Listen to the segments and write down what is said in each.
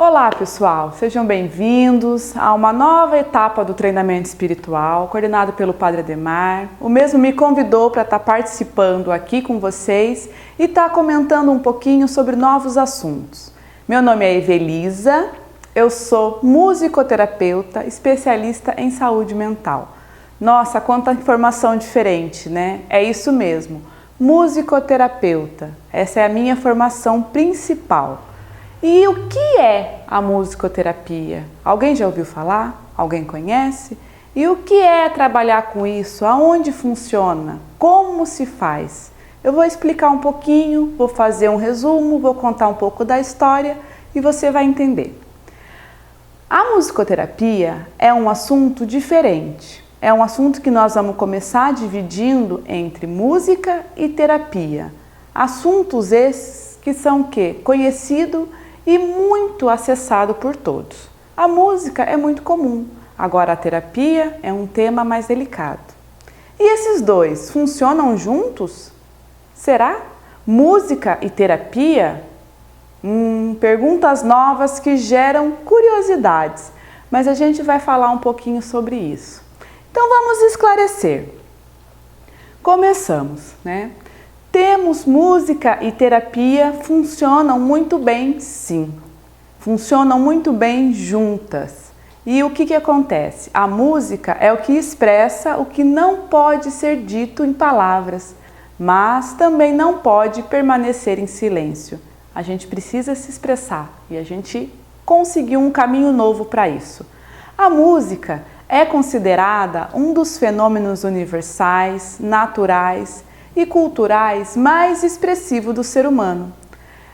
Olá pessoal, sejam bem-vindos a uma nova etapa do treinamento espiritual, coordenado pelo Padre Ademar. O mesmo me convidou para estar participando aqui com vocês e estar comentando um pouquinho sobre novos assuntos. Meu nome é Evelisa, eu sou musicoterapeuta, especialista em saúde mental. Nossa, quanta informação diferente, né? É isso mesmo, musicoterapeuta, essa é a minha formação principal. E o que é a musicoterapia? Alguém já ouviu falar? Alguém conhece? E o que é trabalhar com isso? Aonde funciona? Como se faz? Eu vou explicar um pouquinho, vou fazer um resumo, vou contar um pouco da história e você vai entender. A musicoterapia é um assunto diferente. É um assunto que nós vamos começar dividindo entre música e terapia. Assuntos esses que são o quê? Conhecido e muito acessado por todos. A música é muito comum, agora a terapia é um tema mais delicado. E esses dois funcionam juntos? Será? Música e terapia? Perguntas novas que geram curiosidades, mas a gente vai falar um pouquinho sobre isso. Então vamos esclarecer. Começamos, né? Temos música e terapia funcionam muito bem, sim. Funcionam muito bem juntas. E o que acontece? A música é o que expressa o que não pode ser dito em palavras, mas também não pode permanecer em silêncio. A gente precisa se expressar e a gente conseguiu um caminho novo para isso. A música é considerada um dos fenômenos universais, naturais e culturais mais expressivo do ser humano.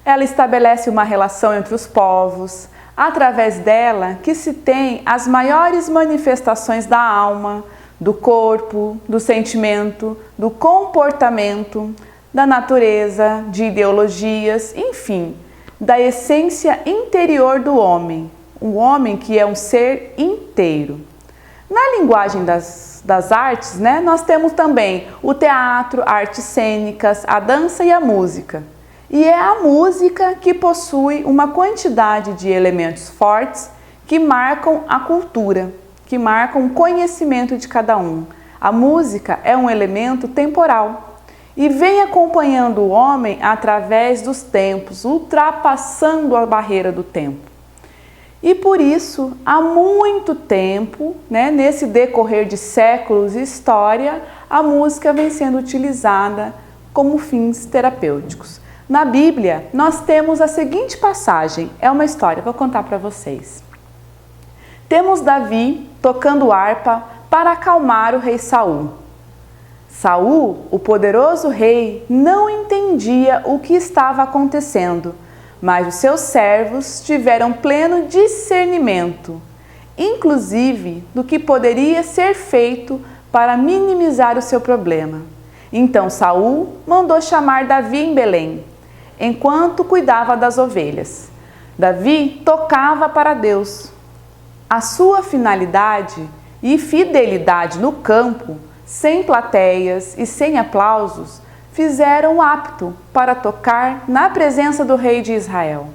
Ela estabelece uma relação entre os povos, através dela que se tem as maiores manifestações da alma, do corpo, do sentimento, do comportamento, da natureza, de ideologias, enfim, da essência interior do homem, um homem que é um ser inteiro. Na linguagem das artes, né, nós temos também o teatro, artes cênicas, a dança e a música. E é a música que possui uma quantidade de elementos fortes que marcam a cultura, que marcam o conhecimento de cada um. A música é um elemento temporal e vem acompanhando o homem através dos tempos, ultrapassando a barreira do tempo. E por isso, há muito tempo, né, nesse decorrer de séculos e história, a música vem sendo utilizada como fins terapêuticos. Na Bíblia, nós temos a seguinte passagem, é uma história, vou contar para vocês. Temos Davi tocando harpa para acalmar o rei Saul. Saul, o poderoso rei, não entendia o que estava acontecendo, mas os seus servos tiveram pleno discernimento, inclusive do que poderia ser feito para minimizar o seu problema. Então Saul mandou chamar Davi em Belém, enquanto cuidava das ovelhas. Davi tocava para Deus. A sua finalidade e fidelidade no campo, sem plateias e sem aplausos, fizeram apto para tocar na presença do rei de Israel.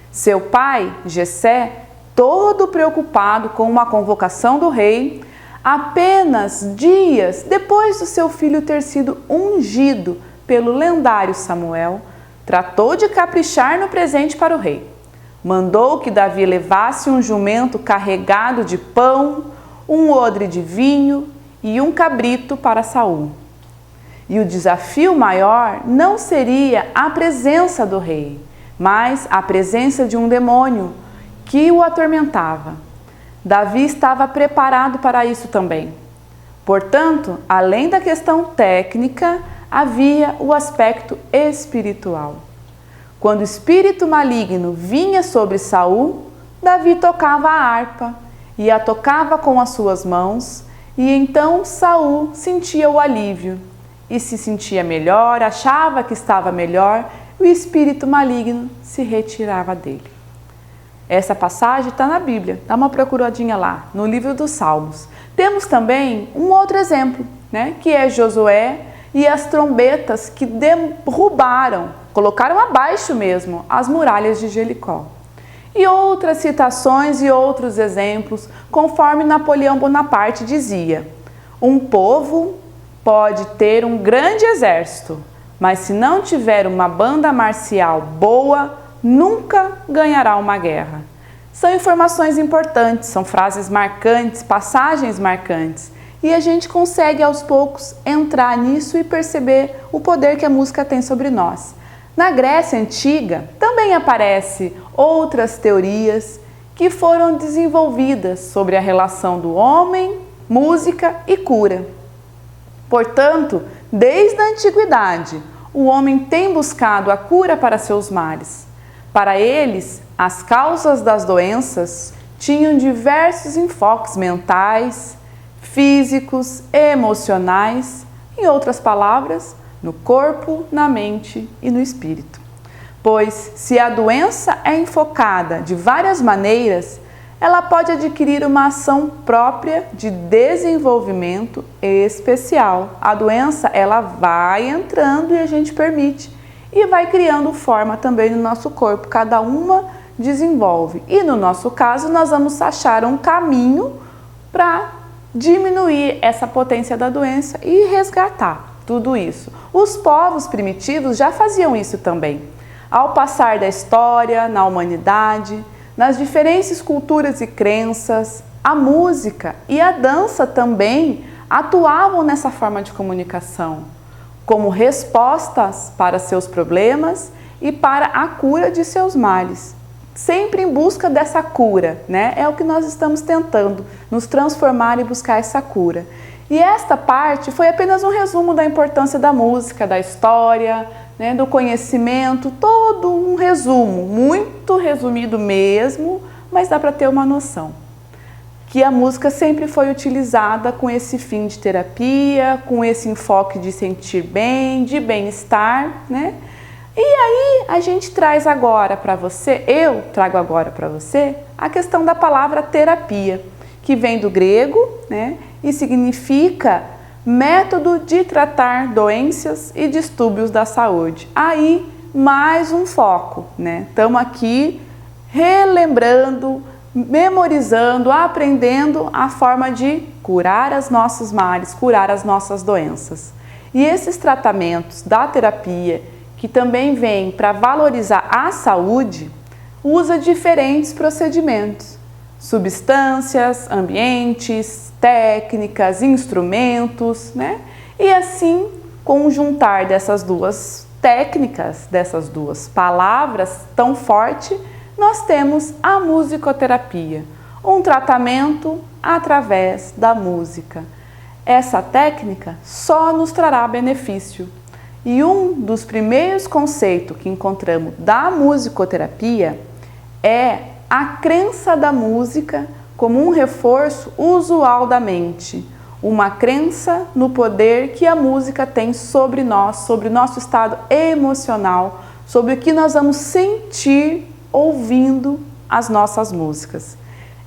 Seu pai, Jessé, todo preocupado com uma convocação do rei, apenas dias depois do seu filho ter sido ungido pelo lendário Samuel, tratou de caprichar no presente para o rei. Mandou que Davi levasse um jumento carregado de pão, um odre de vinho e um cabrito para Saul. E o desafio maior não seria a presença do rei, mas a presença de um demônio que o atormentava. Davi estava preparado para isso também. Portanto, além da questão técnica, havia o aspecto espiritual. Quando o espírito maligno vinha sobre Saul, Davi tocava a harpa e a tocava com as suas mãos, e então Saul sentia o alívio. E se sentia melhor, achava que estava melhor, e o espírito maligno se retirava dele. Essa passagem está na Bíblia, dá uma procuradinha lá, no livro dos Salmos. Temos também um outro exemplo, né, que é Josué e as trombetas que derrubaram, colocaram abaixo mesmo, as muralhas de Jericó. E outras citações e outros exemplos, conforme Napoleão Bonaparte dizia: um povo pode ter um grande exército, mas se não tiver uma banda marcial boa, nunca ganhará uma guerra. São informações importantes, são frases marcantes, passagens marcantes, e a gente consegue aos poucos entrar nisso e perceber o poder que a música tem sobre nós. Na Grécia Antiga também aparecem outras teorias que foram desenvolvidas sobre a relação do homem, música e cura. Portanto, desde a antiguidade, o homem tem buscado a cura para seus males. Para eles, as causas das doenças tinham diversos enfoques mentais, físicos, emocionais, em outras palavras, no corpo, na mente e no espírito. Pois, se a doença é enfocada de várias maneiras, ela pode adquirir uma ação própria de desenvolvimento especial. A doença, ela vai entrando e a gente permite, e vai criando forma também no nosso corpo, cada uma desenvolve. E no nosso caso, nós vamos achar um caminho para diminuir essa potência da doença e resgatar tudo isso. Os povos primitivos já faziam isso também. Ao passar da história, na humanidade, nas diferentes culturas e crenças, a música e a dança também atuavam nessa forma de comunicação, como respostas para seus problemas e para a cura de seus males. Sempre em busca dessa cura, né? É o que nós estamos tentando, nos transformar e buscar essa cura. E esta parte foi apenas um resumo da importância da música, da história, né, do conhecimento, todo um resumo, muito resumido mesmo, mas dá para ter uma noção. Que a música sempre foi utilizada com esse fim de terapia, com esse enfoque de sentir bem, de bem-estar, né? E aí a gente traz agora para você, eu trago agora para você, a questão da palavra terapia, que vem do grego, né? E significa método de tratar doenças e distúrbios da saúde. Aí, mais um foco, né? Estamos aqui relembrando, memorizando, aprendendo a forma de curar os nossos males, curar as nossas doenças. E esses tratamentos da terapia, que também vem para valorizar a saúde, usa diferentes procedimentos, substâncias, ambientes, técnicas, instrumentos, né? E assim, com o juntar dessas duas técnicas, dessas duas palavras tão forte, nós temos a musicoterapia, um tratamento através da música. Essa técnica só nos trará benefício. E um dos primeiros conceitos que encontramos da musicoterapia é a crença da música como um reforço usual da mente, uma crença no poder que a música tem sobre nós, sobre o nosso estado emocional, sobre o que nós vamos sentir ouvindo as nossas músicas.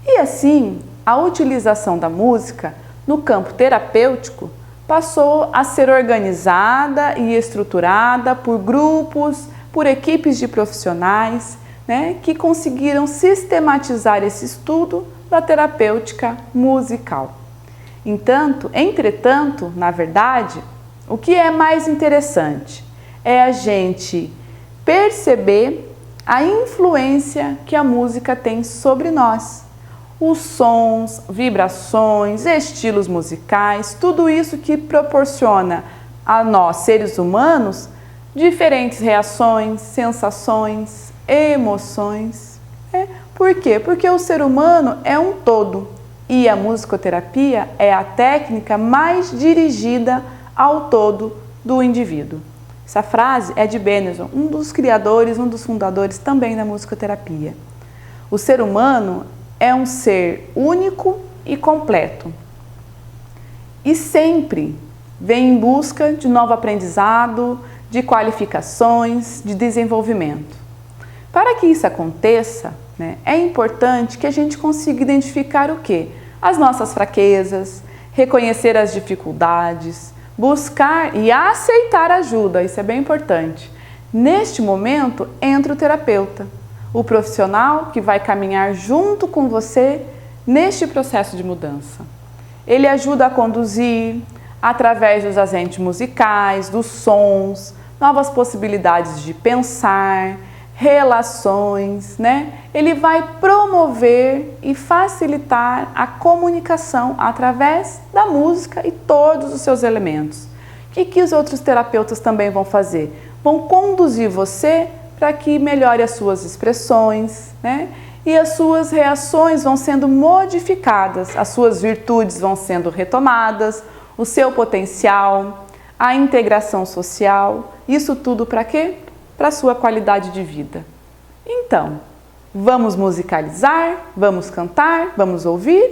E assim, a utilização da música no campo terapêutico passou a ser organizada e estruturada por grupos, por equipes de profissionais, né, que conseguiram sistematizar esse estudo da terapêutica musical. Entretanto, na verdade, o que é mais interessante é a gente perceber a influência que a música tem sobre nós. Os sons, vibrações, estilos musicais, tudo isso que proporciona a nós, seres humanos, diferentes reações, sensações, emoções. Por quê? Porque o ser humano é um todo e a musicoterapia é a técnica mais dirigida ao todo do indivíduo. Essa frase é de Benezon, um dos criadores, um dos fundadores também da musicoterapia. O ser humano é um ser único e completo e sempre vem em busca de novo aprendizado, de qualificações, de desenvolvimento. Para que isso aconteça, né, é importante que a gente consiga identificar o quê? As nossas fraquezas, reconhecer as dificuldades, buscar e aceitar ajuda, isso é bem importante. Neste momento, entra o terapeuta. o profissional que vai caminhar junto com você neste processo de mudança. Ele ajuda a conduzir, através dos agentes musicais, dos sons, novas possibilidades de pensar, relações, né? Ele vai promover e facilitar a comunicação através da música e todos os seus elementos. O que os outros terapeutas também vão fazer? Vão conduzir você para que melhore as suas expressões, né? E as suas reações vão sendo modificadas, as suas virtudes vão sendo retomadas, o seu potencial, a integração social, isso tudo para quê? Para a sua qualidade de vida. Então, vamos musicalizar, vamos cantar, vamos ouvir?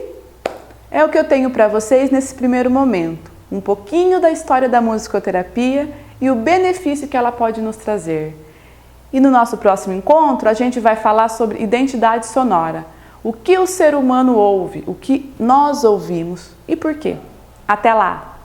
É o que eu tenho para vocês nesse primeiro momento, um pouquinho da história da musicoterapia e o benefício que ela pode nos trazer. E no nosso próximo encontro, a gente vai falar sobre identidade sonora. O que o ser humano ouve, o que nós ouvimos e por quê. Até lá!